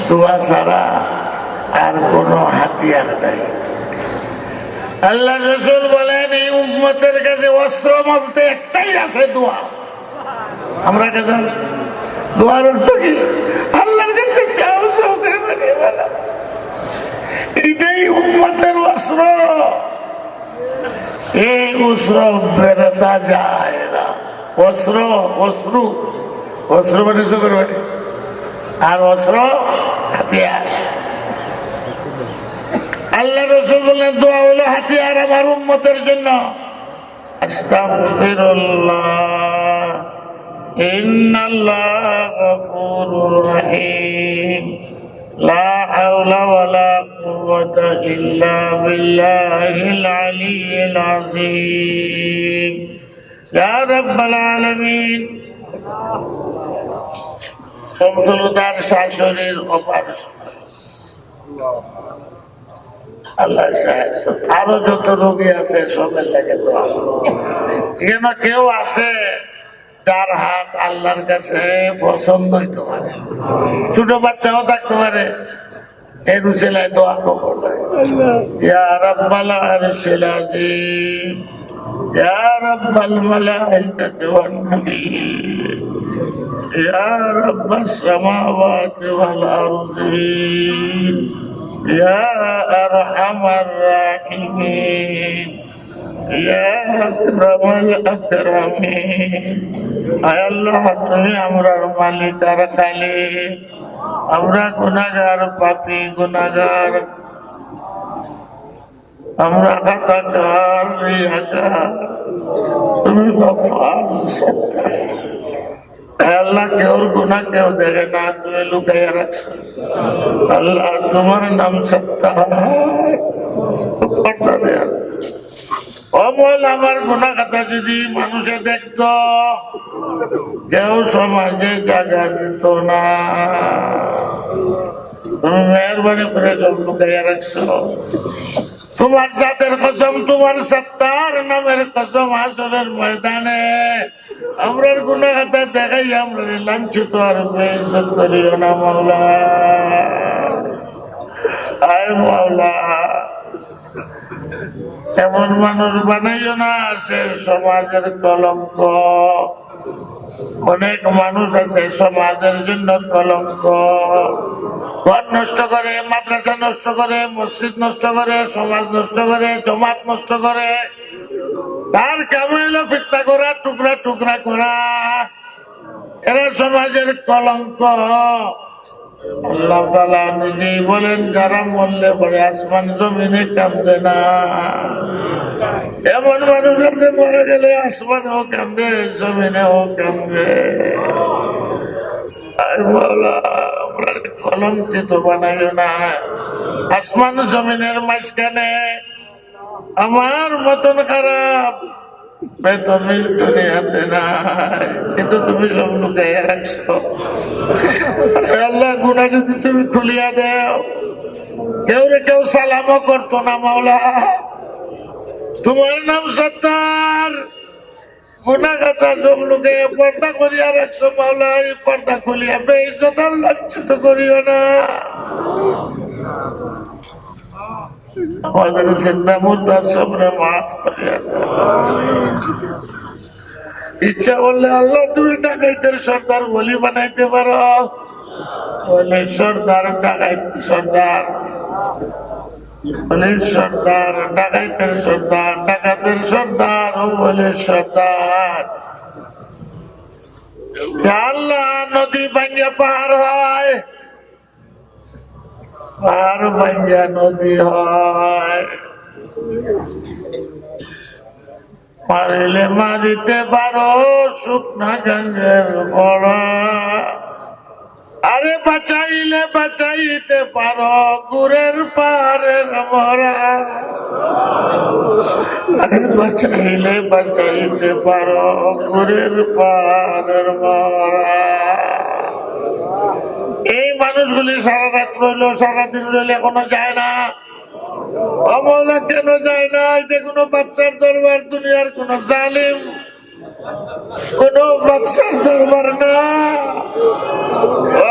দোয়া ছাড়া আর কোনো হাতিয়ার নাই। আল্লাহ রাসূল বলেন এই উম্মতের কাছে অস্ত্র বলতে একটাই আছে, দোয়া। আমরা কাছে দোয়ার অর্থ কি? আল্লাহর কাছে চাও করে বানিয়ে বলা, এটাই উম্মতের অস্ত্র। এই অস্ত্র বেরোতা যায় না। অস্ত্র অস্ত্র অস্ত্র মানে চোখের বাড়ি, আর অস্ত্র হাতিয়ার। আল্লাহ রাসূল বললেন দোয়া হলো হাতিয়ার আমার উম্মতের জন্য। আস্তাগফিরুল্লাহ ইন্নাল্লাহা গফুরুর রহিম লা হাওলা ওয়ালা কুওয়াতা ইল্লা বিল্লাহিল আলিয়্যিল আযীম ইয়া রাব্বাল আলামিন। সমতুলতার শাশুড়ির অপারেশন, আল্লাহ আরো যত রোগী আছে সবের লাগে তো। এখানে কেউ আছে যার হাত আল্লাহর কাছে পছন্দ হইতে পারে, ছোট বাচ্চাও থাকতে পারে, এর উসিলায় দোয়া কবুল হয়। ইয়া রাব্বাল আরশিল আযীম ইয়া রাব্বাল মালাইকাতি ওয়ান নাবিয়্যিন ইয়া রাব্বাস সামাওয়াতি ওয়াল আরদিন ইয়া আরহামার রাহিমিন ইয়া আকরামাল আকরামিন। আয় আল্লাহ, তুমি আমরার মালিক আর খালিক। আমরা গুনাহগার, পাপী গুনাহগার, আমরা খাতাকার, রিয়াকার। তুমি গফফার, সত্তার। আল্লাহ কেউর গুনাহ কেউ দেখে না, তুমি লুকাইয়া রাখছো। আল্লাহ তোমার নাম সত্তার। আমার গুনাহ খাতা যদি মানুষে দেখতো, কেউ সমাজে জায়গা দিত না। তুমি মেহরবানি করে সব লুকাইয়া রাখছো। তোমার জাতের কসম, তোমার সত্তার নামের কসম, হাসরের ময়দানে আমরার গুনাহ খাতা দেখাই আমরা লাঞ্ছিত আর বেইজ্জত করিও না মাওলা। আয় মাওলা, এমন মানুষ বানাইও না সে সমাজের কলঙ্ক। অনেক মানুষ আছে সমাজের জন্য কলঙ্ক। ঘর নষ্ট করে, মাদ্রাসা নষ্ট করে, মসজিদ নষ্ট করে, সমাজ নষ্ট করে, জমাত নষ্ট করে। তার কাম হইল ফিতনা করা, টুকরা টুকরা করা। এরা সমাজের কলঙ্ক। আল্লাহ তাআলা নিজেই বলেন যারা মরলে পরে আসমান জমিনে কান্দে না। এমন মানুষ আছে মরে গেলে আসমানেও কান্দে, জমিনেও কান্দে। আমরা কলঙ্কিত বানাইও না। আসমান জমিনের মাঝখানে আমার মতন খারাপ বেতমি দুনিয়াতে নাই, কিন্তু তুমি সব লুকাইয়া রাখছো। আল্লাহ গুনাহ যদি তুমি খুলিয়া দেও, কেউ রে কেউ সালামও করতো না মাওলা। তোমার নাম সত্তার, গুনাহ খাতা সব লুকাইয়া পর্দা করিয়া রাখছো মাওলা। এই পর্দা খুলিয়া বেইজ্জত আর লাঞ্ছিত করিও না। আমাদের চিন্তা মুর্দা সবরে মাফ করিয়া দাও। ইচ্ছা বললে আল্লাহ তুমি ডাকাইতের সর্দার বলি বানাইতে পারো। বলে সর্দার, ডাকাইত সর্দার, বলে সর্দার, ডাকাইতের সর্দার, ডাকাতের সর্দার, ও বলে সর্দার। আল্লাহ নদী ভাঙ্গা পাহাড় হয়, পাহাড় ভাঙ্গা নদী হয়। মারিলে মারিতে পারো শুকনা গাঙ্গের পড়া, আরে বাঁচাইলে বাঁচাইতে পারো গুরের পারের মরা, আরে বাঁচাইলে বাঁচাইতে পারো গুরের পারের মরা। এই মানুষগুলি সারা রাত রইলো, সারাদিন রইলে এখনো যায় না। আমলা কেন যায় না? এটা কোনো বাচ্চার দরবার, দুনিয়ার কোন জালিম কোন বাচ্চার দরবার না।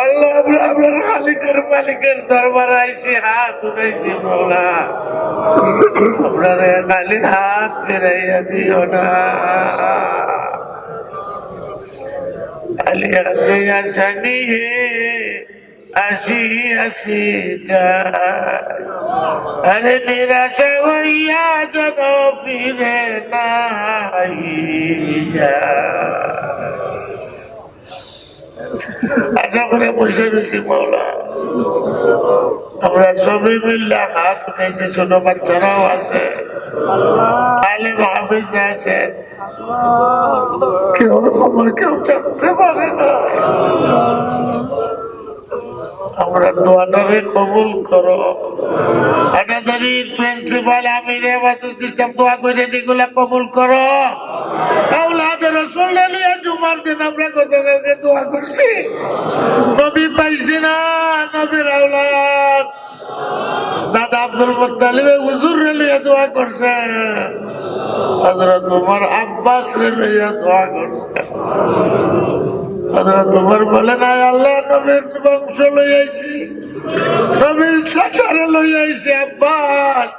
আল্লাহ আমরা আপনার মালিকের মালিকের দরবার আইসি, হাত উঠাইছি মৌলা, আপনার খালি হাত ফেরাইয়া দিও না। খালি হাতে আসা নিয়ে আসি আসি যায়, আরে নিরাশা হইয়া যেন ফিরে নাই আশা করে বসে রয়েছি মৌলা। আমরা সবাই মিললে হাত উঠেছি, ছোট বাচ্চারাও আছে, আলেম হাফিজরা আছেন, কেউ খবর কেউ জানতে পারে না। আমরা দোয়াটারে কবুল করো। আটাদারির প্রিন্সিপাল আমির হেফাজত ইসলাম দোয়া করে এগুলা কবুল করো। আওলাদে রাসূল লিয়া জুমার দিন আমরা গতকালকে দোয়া করছি, নবী পাইছি না, নবীর আওলাদ দাদা আব্দুল মুত্তালিব হুজুর লিয়া দোয়া করছেন, হযরত ওমর আব্বাস লিয়া দোয়া করছেন। তোমার বলে না আল্লাহ নবীর বংশ লই আইছি, নবীর চাচারে লই আইছি আব্বাস,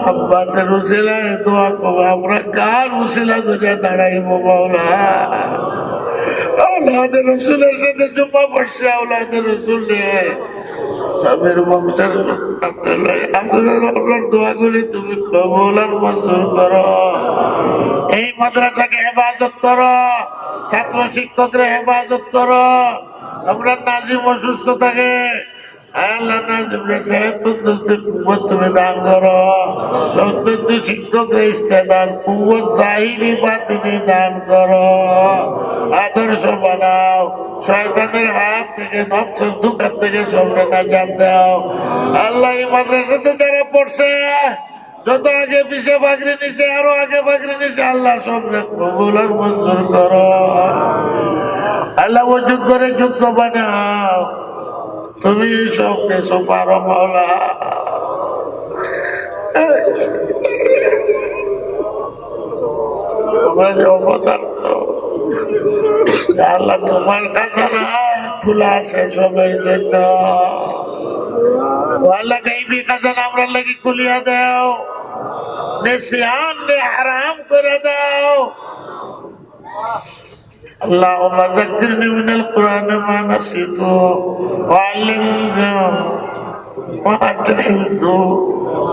আব্বাসের উসিলায় দোয়া করবো। আমরা কার উসিলা ধরে দাঁড়াইব মাওলা? আওলাদের রসুলের সাথে জুম্মা পড়ছে, আওলাদের রসুল নিয়ে নবীর বংশের আপনার দোয়াগুলি তুমি কবুল আর মঞ্জুর করো। এই মাদ্রাসাকে হেফাজত করো, ছাত্র শিক্ষকরা হেফাজত করো। আমরা নাজিম অসুস্থ থাকে, আল্লাহ নাজিমরে তুমি দান করো, সত্যি শিক্ষকরা ইস্তেদান কুওয়াত জাহিরি বাতিনি দান করো, আদর্শ বানাও, শয়তানের হাত থেকে নফসের ধোঁকা থেকে সবরে নাজাত দাও। আল্লাহ এই মাদ্রাসাতে যারা পড়ছে, যত আগে পিছিয়ে বাগরি নিছে, আরো আগে বাগরি নিছে, আল্লাহ সবরে কবুল আর মঞ্জুর করো। আল্লাহ ও যোগ্যরে যোগ্য বানাও, তুমি সব কিছু পারো মাওলা। আমরা যে অবতার্থ, আল্লাহ তোমার কাছে না খোলা আছে সবের জন্য। আল্লাহ গাইবি খাজানা আমরা লাগি খুলিয়া দাও, নিসিয়ান রে হারাম করে দাও। اللهم ذكرني من القرآن ما نسيت وعلمنا ما جهلت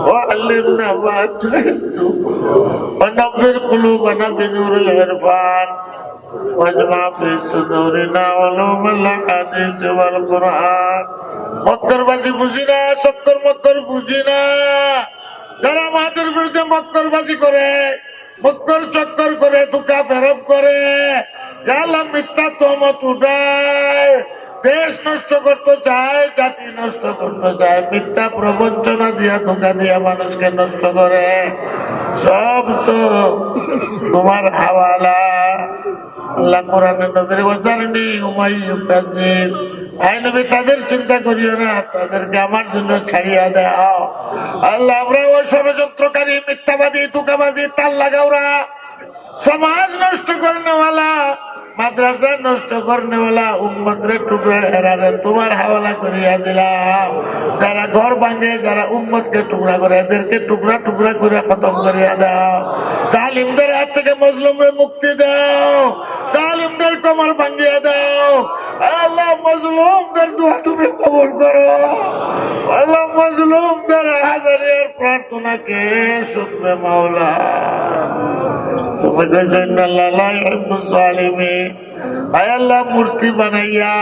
وعلمنا ما جهلت ونبر قلوبنا بنور العرفان واجمع في صدورنا علوم الحديث والقرآن। মক্কর বাজি বুঝি না, শক্কর মক্কর বুঝি না, যারা আমাদের বিরুদ্ধে মক্কর বাজি করে, মক্কর চক্কর করে, ধোঁকা ফেরব করে, আল্লাহ মিথ্যা তহমত উঠায়, দেশ নষ্ট করতে চায়, জাতি নষ্ট করতে চায়, মিথ্যা প্রবঞ্চনা দিয়া ধোঁকা দিয়া মানুষকে নষ্ট করে, সব তো তোমার হাওয়ালা। আল্লাহ কোরআনে নবীর ওয়াজারনি উমাইয়ু কাযিব, আয় নবী তাদের চিন্তা করিও না, তাদেরকে আমার জন্য ছাড়িয়া দাও। আল্লাহ আমরা ওই ষড়যন্ত্রকারী, মিথ্যাবাদী, ধোঁকাবাজি, তাল লাগাওরা, সমাজ নষ্ট করনেওয়ালা, মাদ্রাসা নষ্ট করনেওয়ালা উম্মতরে টুকরা হেরারে তোমার হাওয়ালা করিয়া দিলাম। যারা ঘর ভাঙে, যারা উম্মতকে টুকরা করে, এদেরকে টুকরা টুকরা করে খতম করিয়া দাও। জালিমদের হাত থেকে মজলুমরে মুক্তি দাও, জালিমদের কমর ভাঙিয়া দাও। আল্লাহ মজলুমদের দোয়া তুমি কবুল করো। আল্লাহ মজলুমদের হাজারিয়ার প্রার্থনাকে শুনবে মাওলা। মূর্তি বানাইয়া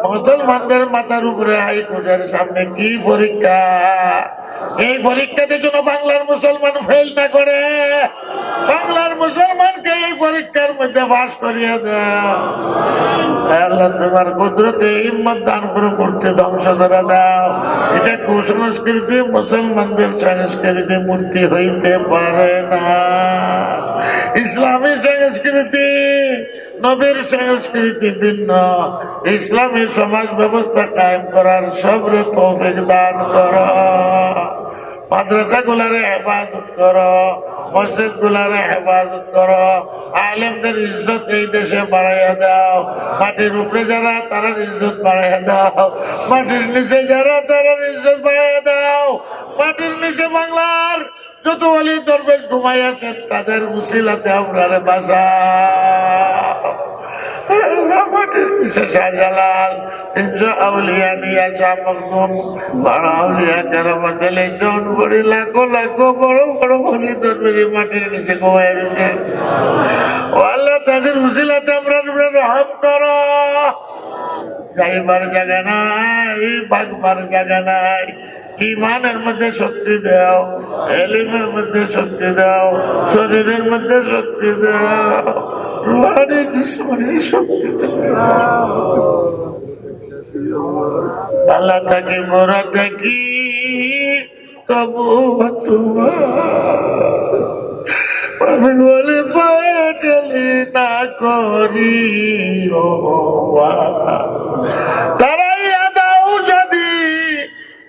মুসলমানদের মাথার উপরে হাইকোর্টের সামনে কি পরীক্ষা, এই পরীক্ষাতে যেন বাংলার মুসলমান ফেল না করে, বাংলার মুসলমানকে এই পরীক্ষার মধ্যে পাস করিয়ে দাও। আল্লাহ তোমার কুদরতে হিম্মত দান করে মূর্তি ধ্বংস করে দাও। এটা কুসংস্কৃতি, মুসলমানদের সংস্কৃতি মূর্তি হইতে পারে না। ইসলামী সংস্কৃতি, নবীর সংস্কৃতি ভিন্ন। ইসলামী সমাজ ব্যবস্থা কায়েম করার সবরে তৌফিক দান করো। মাদ্রাসা গুলারে হেফাজত করো, মসজিদ গুলারে হেফাজত করো। আলেমদের ইজ্জত এই দেশে বাড়াইয়া দাও। মাটির উপরে যারা তারার ইজ্জত বাড়াইয়া দাও, মাটির নিচে যারা তারার ইজ্জত বাড়াইয়া দাও। মাটির নিচে বাংলার যত ওলি দরবেশ ঘুমাই আছেন তাদের উসিলাতে আপনারে বাঁচাও। আল্লাহ মাটির নিচে শাহজালাল, তিনশো আউলিয়া নিয়া শাহ মখদুম, বড় আউলিয়া কেরামতে লেজন বড়ি লাখো লাখো বড় বড় ওলি দরবেশ মাটির নিচে ঘুমাই রয়েছে। ও আল্লাহ তাদের উসিলাতে আমরা রহম করো। যাইবার জায়গা নাই, ভাগবার জায়গা নাই। ইমানের মধ্যে শক্তি দাও, এলিমের মধ্যে শক্তি দাও, শরীরের মধ্যে শক্তি দাও, রুহানি জিসমানি শক্তি দাও। ভালো থাকি মোরা থাকি তবু তোমার আমি বলে পাঠালি না করি ও তারাইয়া দাও যদি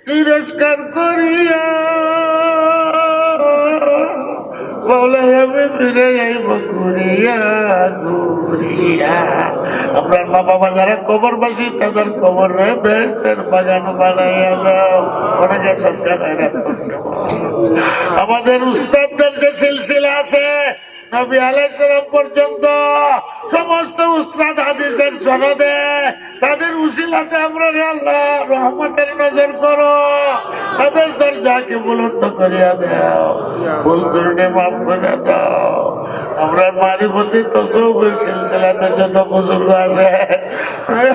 তিরস্কার করিয়া বলে আমি ফিরে যাইব ঘুরিয়া ঘুরিয়া। আপনার মা বাবা যারা কবরবাসী তাদের কবর বেহেশতের বাগান বানাইয়া দাও। অনেকে সত্যি মেহনত করছে। আমাদের উস্তাদদের যে সিলসিলা আছে নবী আলাইহিস সালাম পর্যন্ত সমস্ত উস্তাদ হাদিসের সনদে তাদের উসিলাতে আমরা আল্লাহ রহমতের নজর করো। তাদের দরজাকে বুলন্দ করিয়া দাও, ভুল ত্রুটি মাফ করে দাও। আমরা মারিফতি তসৌফের সিলসিলাতে যত বুজুর্গ আছে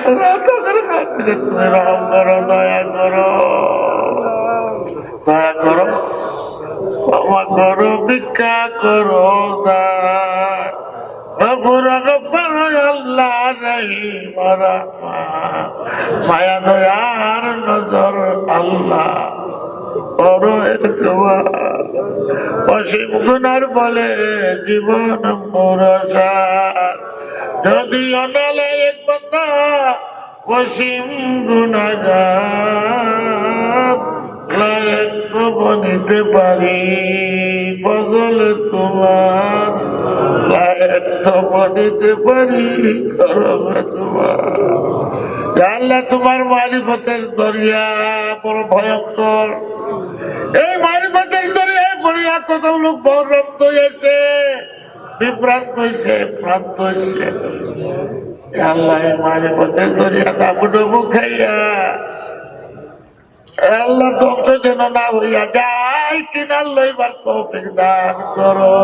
আল্লাহ তাদের খাতিরে তুমি রহম করো, দয়া করো, দয়া করো, ক্ষমা করো, ভিক্ষা করো দান। আল্লাহ রহিম রহমান, মায়া দয়ার নজর আল্লাহ করো একবার। অসীম গুনার বলে জীবন মোরসার, যদি অনালায়ক বান্দা অসীম গুনাহগার লায়ক তো বনিতে পারি ফজল তোমার, লায়ক তো বনিতে পারি করবে তোমার। আল্লাহ তোমার মারিফতের দরিয়া বড় ভয়ঙ্কর। এই মারিফতের দরিয়ায় পড়িয়া কত লোক ভ্রান্ত হয়েছে, বিভ্রান্ত হয়েছে, ভ্রান্ত হয়েছে। আল্লাহ এই মারিফতের দরিয়া দাবুডুবু খাইয়া আল্লাহ ধ্বংস যেন না হইয়া যায়, কিনার লইবার তৌফিক দান করো।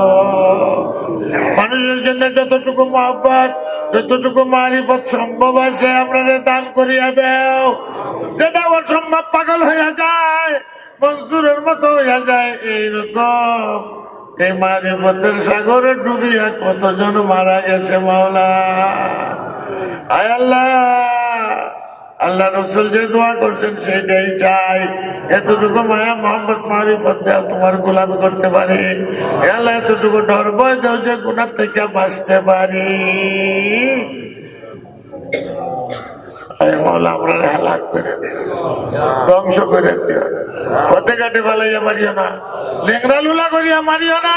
মানুষের জন্য যতটুকু মহব্বত, যতটুকু মারিফত সম্ভব আছে আপনারা দান করিয়া দাও। যেটা অসম্ভব পাগল হইয়া যায়, মনসুরের মতো হইয়া যায়, এইরকম এই মারিফতের সাগরে ডুবিয়া কতজন মারা গেছে মাওলা। আয় আল্লাহ, আল্লাহ রসুল যে দোয়া করছেন সেইটাই চাই। এতটুকু মায়া মোহাম্মদ মারিফত দেও তোমার গোলামি করতে পারি। আল্লাহ এতটুকু ডর ভয় দেও যে গুনাহ থেকে বাঁচতে পারি। আমরা হালাক করে দিও, ধ্বংস করে দিও, পথে ঘাটে ফেলাইয়া মারিও না, লেংরা লুলা করিয়া মারিও না,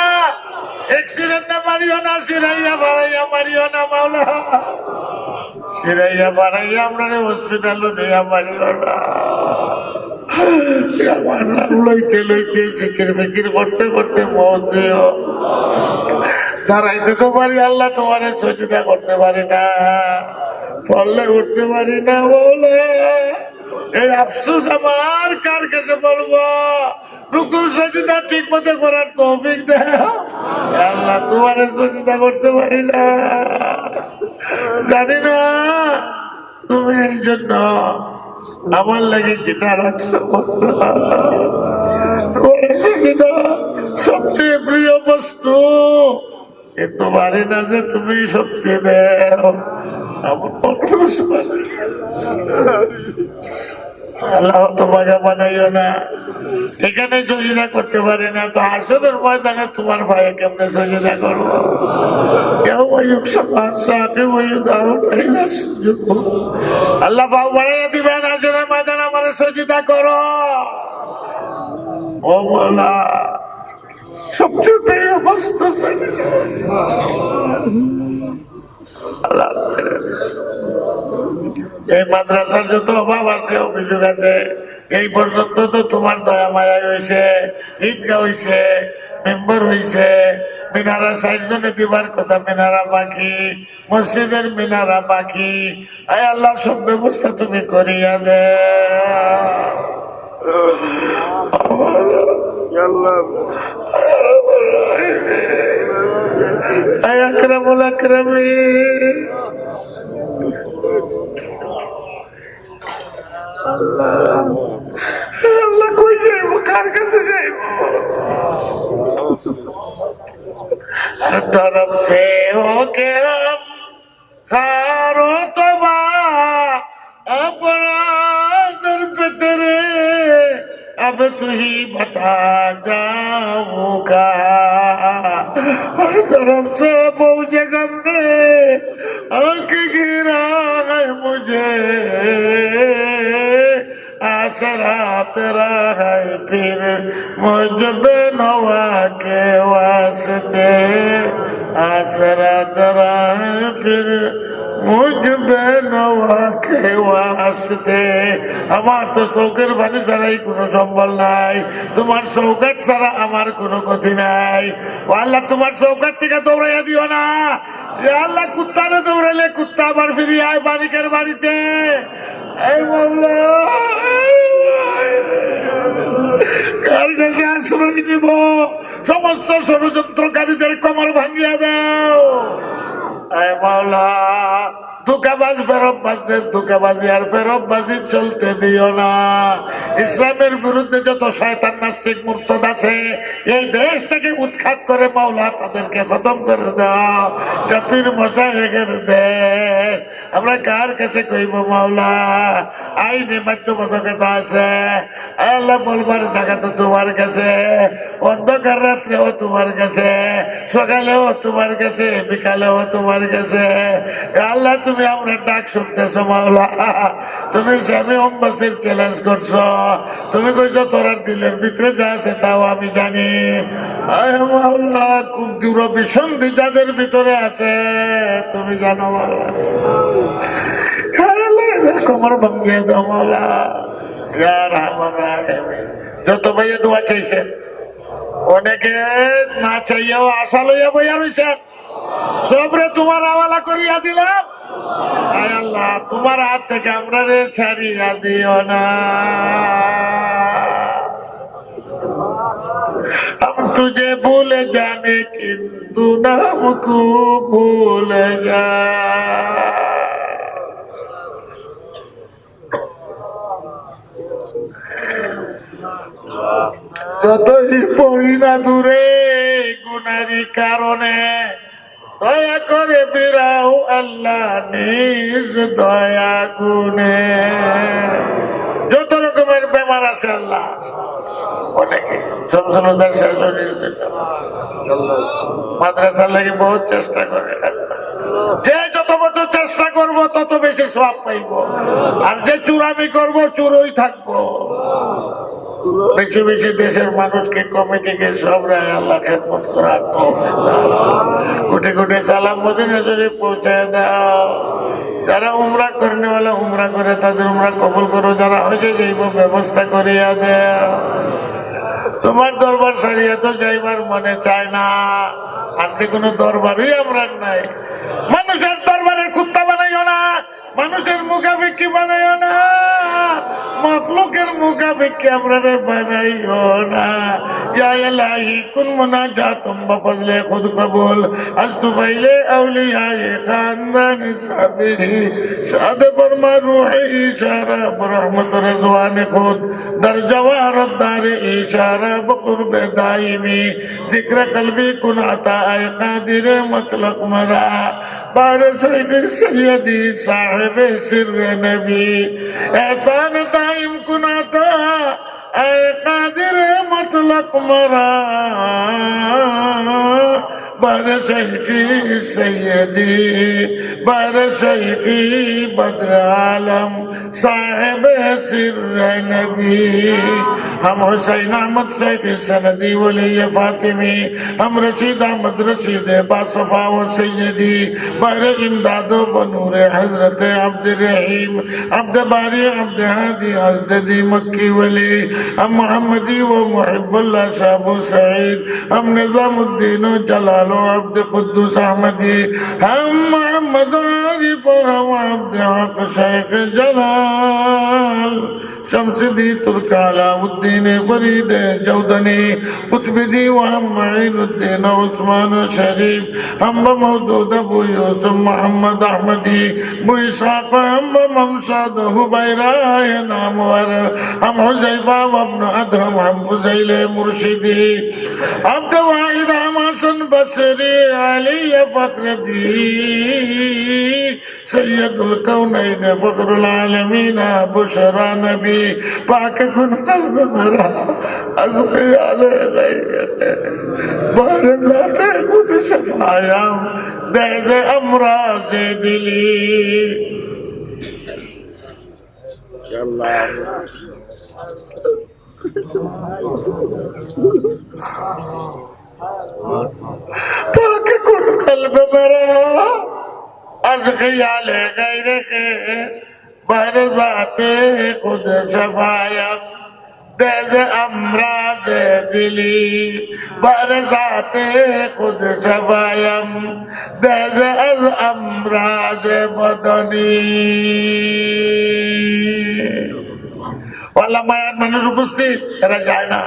এক্সিডেন্টে মারিও না, সিরাইয়া বাড়াইয়া মারিও না মাওলা। সিরাইয়া বাড়াইয়া আমরা হসপিটাল নিয়ে মারিও না। আমার নাম লইতে লইতে জিকির বিকির করতে করতে মত দিও। দাঁড়াইতে তো পারি আল্লাহ, তোমার সজিদা করতে পারি না, ফলে উঠতে পারি না বলে এই আফসোস আমার কার কাছে বলবো। রুকু সজিদা ঠিক মতো করার তৌফিক দাও আল্লাহ, তোমার সজিদা করতে পারি না, জানি না তুমি এই জন্য আমার লাগে গীতা রাখছো। তোমার সজিদা সব সবচেয়ে প্রিয় বস্তু, কিন্তু পারি না যে তুমি শক্তি দেও। আমার মানুষ আল্লাহ তোমাকে বানাইও না। এখানে সজদা করতে পারি না, তো হাসরের ময়দানে তোমার ভাইয়ে কেমনে সজদা করবো? আল্লাহ পাও বাড়াইয়া দিবেন, হাসরের ময়দানে আমার সজদা করো। ও মওলা, সবচেয়ে প্রিয় বস্তু আল্লাহ। এই মাদ্রাসার যত অভাব আছে, অভিযোগ আছে, এই পর্যন্ত তো তোমার দয়া মায়া হয়েছে, ঈদগাহ হয়েছে, মেম্বার হয়েছে, মিনারা ৬০ জনে দিবার কথা, মিনারা বাকি, মসজিদের মিনারা বাকি। আয় আল্লাহ, সব ব্যবস্থা তুমি করিয়া দে। আকরামুল আকরামিন, আল্লাহ কই যাইব, কার কাছে যাইব? तरफ से होके हम खारो तबा अपना दर पे तेरे, अब तू ही बता जाऊं का। हर तरफ से पहुंचे गम ने आंख गिरा है मुझे, आसरा तेरा है फिर मुझ बेनवा के वास्ते, आसरा तेरा है फिर मुझ बेनवा के वास्ते। আমার তো চৌকের পানি ছাড়াই কোনো সম্বল নাই, তোমার চৌকাট ছাড়া আমার কোনো গতি নাই। ও আল্লাহ, তোমার চৌকাট থেকে দৌড়াইয়া দিও না। আল্লাহ, কুত্তারে দৌড়াইলে কুত্তা আবার ফিরিয়ে আয় মালিকের বাড়িতে। কার কাছে আশ্রয় নিব? সমস্ত ষড়যন্ত্রকারীদের কোমর ভাঙিয়া দাও। আয় মাওলা, ধোঁকাবাজ ফেরতবাজদের ধোঁকাবাজি আর ফেরতবাজি চলতে দিও না। ইসলামের বিরুদ্ধে যত শয়তান নাস্তিক মুরতাদ আছে, এই দেশ থেকে উৎখাত করে মাওলা তাদেরকে খতম করে দাও। পীর মশায়েখের দেশ, আমরা কার কাছে কইব মাওলা? আইনে বাধ্যবাধকতা আছে, আল্লাহ বলবার জায়গা তো তোমার কাছে, অন্ধকার রাত্রেও তোমার কাছে, সকালেও তোমার কাছে, বিকালেও তোমার কাছে। আল্লাহ, তুমি আমরা ডাক শুনতেছ মাওলা, তুমি স্বামী অম্বাসীর চ্যালেঞ্জ করছো, তুমি কইছো তোরার দিলের ভিতরে যা আছে তাও আমি জানি। আয় মাওলা, খুব দূর বিসন্ধি যাদের ভিতরে আছে তুমি জানো মাওলা। এদের কোমর ভাঙিয়ে দাও মাওলা। যত ভাইয়া দোয়া চাইছেন, অনেকে না চাইয়াও আশা লইয়া বইয়া রয়েছেন, সবরে তোমার হাওয়ালা করিয়া দিলাম। আয় আল্লাহ, তোমার হাত থেকে আমরা রে ছাড়িয়া দিও না। हम तुझे भूल जाने किंतु नाम को भूल जा। যতই পড়ি না দূরে গুনারি কারণে, দয়া করে বেরাও আল্লাহ নিজ দয়া গুনে। যত রকমের বেমার আছে আল্লাহ, অনেকে সমসলতার শেষ মাদ্রাসার লাগে বহুত চেষ্টা করে, যে যত বছর চেষ্টা করব তত বেশি সওয়াব পাইব, আর যে চুরামি করব চুরই থাকবো। বেশি বেশি দেশের মানুষকে, কমিটিকে সব রায় আল্লাহ খেদমত করার তৌফিক দাও। কোটি কোটি সালাম মদিনা শরীফ পৌঁছায় দাও। যারা উমরা করনেওয়ালা উমরা করে তাদের উমরা কবুল করো, যারা হজে যাইব ব্যবস্থা করিয়া দাও। তোমার দরবার ছাড়িয়া তো যাইবার মনে চায় না, আর যে কোনো দরবারই আমরা নাই। মানুষের দরবারের কুত্তা বানাইও না, মানুষের মুখাপেক্ষি বানাইও না। মাখলুকের মুখাপেক্ষি আপনারা বানাইও না। ইয়া ইলাহি কুন মুনাজাতুম বফজলে খুদ কবুল আস্তু ফাইলে আউলিয়ায়ে খানদানি সাবিরি শাদ ফরমা রূহে ইশারা বরহমত রিজওয়ান খুদ در جوارت دار اشارہ بقرب دائمی ذکر قلبی کن عطا قادر مطلق مرا بار شیخ سیدی صاحب سر نبی احسان دائم کن عطا قادر مطلق مرا بار شیخی سیدی بار شیخی بدر عالم صاحب سر نبی ہم حسین احمد شیخ سندی ولی فاطمی ہم رشید احمد رشید باصفا و سیدی بار امداد و بنور حضرت عبد الرحیم عبد باری عبد ہادی حضرت مکی ولی ہم محمدی و محب اللہ شاب و سعید ہم نظام الدین و جلال و عبد قدس احمدی ہم محمد عارف و ہم عبد حق شیخ جلال شمس دی ترک علاؤالدین فرید جودنی قطب دی و ہم معین الدین عثمان شریف ہم بمودود ابو یوسف محمد احمدی بو اسحاق ہم بممشاد حبیرہ نامور ہم حزیفہ و ابن ادہم ہم فضیل مرشدی عبد واحد ہم حسن بصری علی فخر دی سید الکونین فخر العالمین بشرا نبی پاک کن قلب مرا از خیال غیر بار ذات خود شفایم دید امراض دلی پاک کن قلب مرا از خیال غیر بر ذات خود شفایم دید امراض دلی بر ذات خود شفایم دید از امراض بدنی আল্লাহ মায়ার মানুষ উপস্থিত এরা যায় না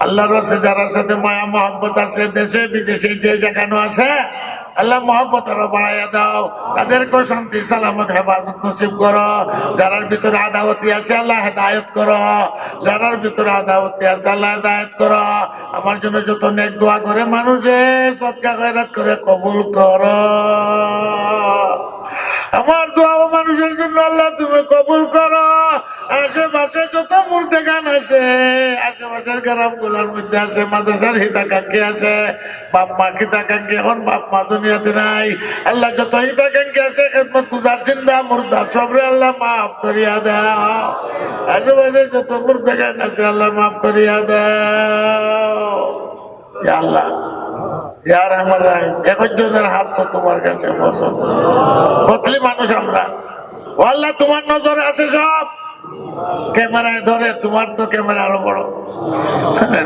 আল্লাহর রাস্তে যার সাথে মায়া মহব্বত আছে দেশে বিদেশে যে যেখানে আছে আল্লাহ মহব্বত আরো বাড়াইয়া দাও তাদেরকেও শান্তি সালামত হেফাজত নসিব করো যারার ভিতরে আদাওয়াতি আছে আল্লাহ হেদায়েত করো যারার ভিতরে আদাওয়াতি আছে আল্লাহ হেদায়েত করো আমার জন্য যত নেক দোয়া করে মানুষে সদকা খয়রাত করে কবুল করো আমার দোয়া মানুষের জন্য আল্লাহ তুমি কবুল করো আশেপাশে যত মুর্দেগান আছে আশেপাশের গ্রাম গুলার মধ্যে আছে মাদ্রাসার হিতাকাঙ্ক্ষী আছে বাপ মা হিতাকাঙ্ক্ষী এখন বাপ মা দুনিয়াতে নাই আল্লাহ যত হিতাকাঙ্ক্ষী আছে খেদমত গুজার জিন্দা মুর্দা সবরে আল্লাহ মাফ করিয়া দাও আশেপাশে যত মুর্দেগান আছে আল্লাহ মাফ করিয়া দাও ইয়া আল্লাহ ইয়া রহমান রহিম একজনের হাত তো তোমার কাছে পছন্দ বদলি মানুষ আমরা ও আল্লাহ তোমার নজরে আছে সব ক্যামেরায় ধরে তোমার তো ক্যামেরা আরো বড়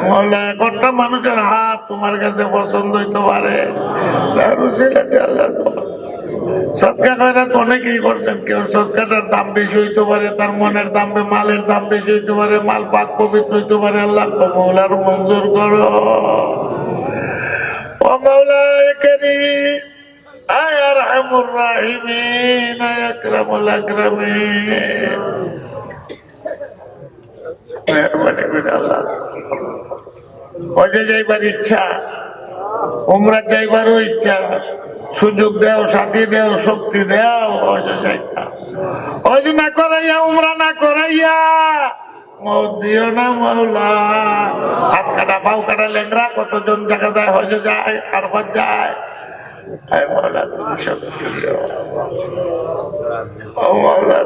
মৌলা একটা মানুষের হাত তোমার কাছে পছন্দ হইতে পারে সদকা খয়রাত অনেকেই করছেন কেউ সদকাটার দাম বেশি হইতে পারে তার মনের দাম মালের দাম বেশি হইতে পারে মাল পাক পবিত্র হইতে পারে আল্লাহ কবুল আর মঞ্জুর করো ও মাওলা কারীম আয় আরহামুর রাহিমিন আয় আকরামুল আকরামিন মেহরবানি করে আল্লাহ হজে যাইবার ইচ্ছা উমরা যাইবারও ইচ্ছা সুযোগ দেও সাথী দেও শক্তি দেও হজে যাইতা হজ না করাইয়া উমরা না করাইয়া মত দিও না মাওলা হাত কাটা পাও কাটা লেংরা কতজন জায়গা যায় হজে যায় আর হজ যায় আয় মাওলা তুমি শক্তি দিও ও মাওলা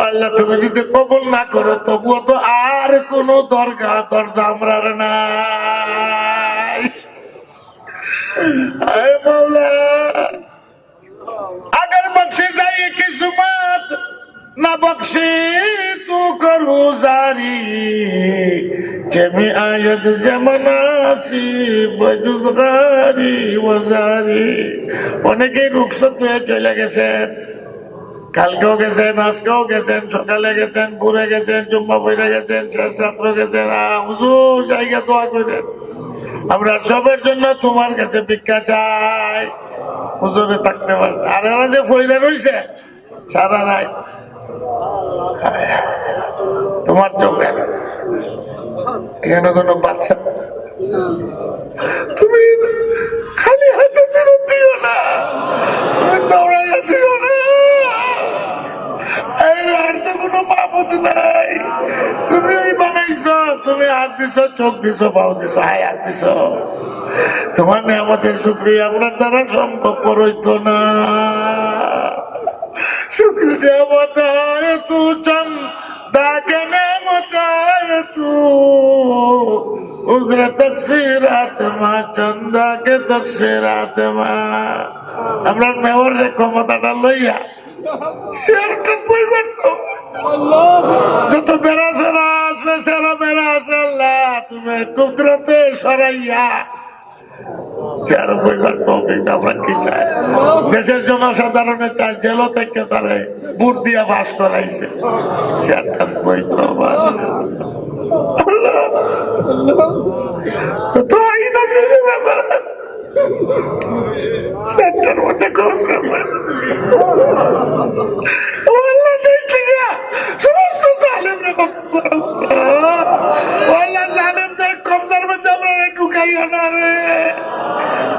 আল্লাহ তুমি যদি কবুল না করো তবুও তো আর কোন দরজা আমরা নাই আয় মাওলা अगर बख्शे जाए किस्मत न बख्शे तू करू जारी जमी आयत जमनासी বজুগারি ওয়াজারি অনেকেই রুখসত হয়ে চলে গেছেন কালকেও গেছেন, আজকেও গেছেন, সকালে গেছেন, ভোরে গেছেন, জুম্মা পড়ে গেছেন, শেষ রাত্র গেছেন। হুজুর জায়গা দোয়া করেন, আমরা সবের জন্য তোমার কাছে ভিক্ষা চাই। হুজুরে থাকতে পারে আর এরা যে ফইরা রইছে সারা রাত, তোমার চোখে এখানে কোনো বাচ্চা, তুমি খালি হাতে ফেরত দিও না, তুমি দৌড়াইয়া দিও না। আর তো কোনো মাবুদ নাই, তুমি এই বানাইছ, তুমি হাত দিছ, চোখ দিছ, পাও দিছ, হাত দিছ। তোমার নিয়ামতের শুকরিয়া আপনার দ্বারা সম্ভবপর হইত না। শুক্রিয়া বতায় তু চন্দা কে নেমত আয়ে তু, উগরে তকসিরাত মা চন্দা কে তকসিরাত মা। আমরা মেয়রের ক্ষমতাটা লইয়া শেয়ারটা বই করতাম, যত বেড়া সেরা আছে, সেরা বেড়া আছে, আল্লাহ তুমি কুদরতে সরাইয়া চেয়ার বইবার তৌফিক আমরা কি চাই? দেশের জনসাধারণের চাই জেল থেকে তারে বুট দিয়া বাস করাইছে, চেয়ারটা বইতো তো আইন আছে সেটার মধ্যে দেশ থেকে সমস্ত জালেমরা খতম করা, জালেমদের কবজার মধ্যে আমরা ঢুকাইও না রে,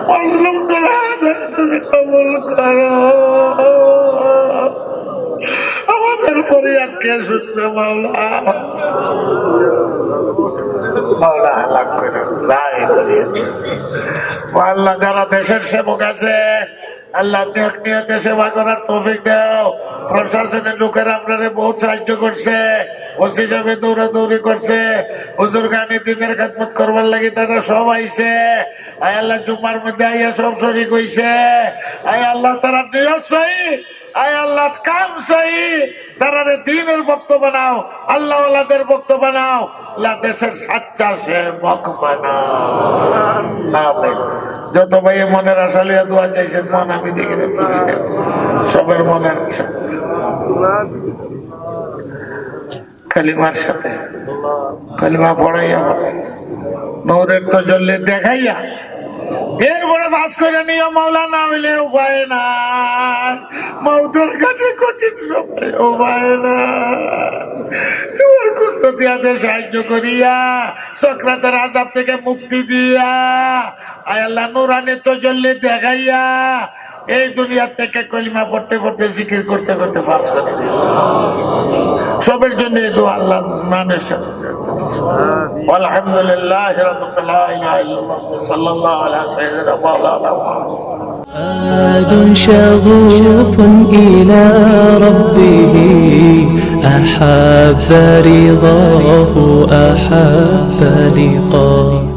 মজলুমদের আদর তুমি কবুল করো। আমাদের ফরিয়াদ কে শুনবে মাওলা? মাওলা হালাক করে যাই করি। আল্লাহ যারা দেশের সেবক আছে, আল্লাহ নিয়তে সেবা করার তৌফিক দাও। প্রশাসনের লোকেরা আপনারা বহুত সাহায্য করছে, ওসি যাবে দৌড়াদৌড়ি করছে, হুজুর গানি দিনের খেদমত করবার লাগি তারা সব আইছে। আয় আল্লাহ জুম্মার মধ্যে আইয়া সব শরীক হইছে। আয় আল্লাহ তারা নিয়ত সহি, আয় আল্লাহ কাম সহি, তারা দিনের বক্তব্য বানাও, আল্লাহ আল্লাহদের বক্তব্য বানাও, আল্লাহ দেশের সাচ্চা সেবক বানাও। আমিন। যত ভাই মনের আশা লিয়া দোয়া চাইছেন, মন আমি দেখি না, তুমি সবের মনের আশা কালিমার সাথে কালিমা পড়াইয়া পড়াই নৌরের তো জ্বললে দেখাইয়া এরপরে বাস করে নিও মাওলা, না হইলে উপায় না, মৌতের ঘাটে কঠিন সময় উপায় না। তোমার কুদরতি হাতে সাহায্য করিয়া সক্রাতের আযাব থেকে মুক্তি দিয়া, আয় আল্লাহ নুরানি তো জ্বললে দেখাইয়া এই দুনিয়া থেকে কলিমা পড়তে পড়তে জিকির করতে করতে পাস করে দিয়েছে। সবের জন্য দোয়া আল্লাহ নামের সাথে। আলহামদুলিল্লাহ রাব্বিল আলামিন, সাল্লাল্লাহু আলা সাইয়্যিদিনা মাওলানা عاد شغوف إلى ربه، أحب رضاه أحب لقاه.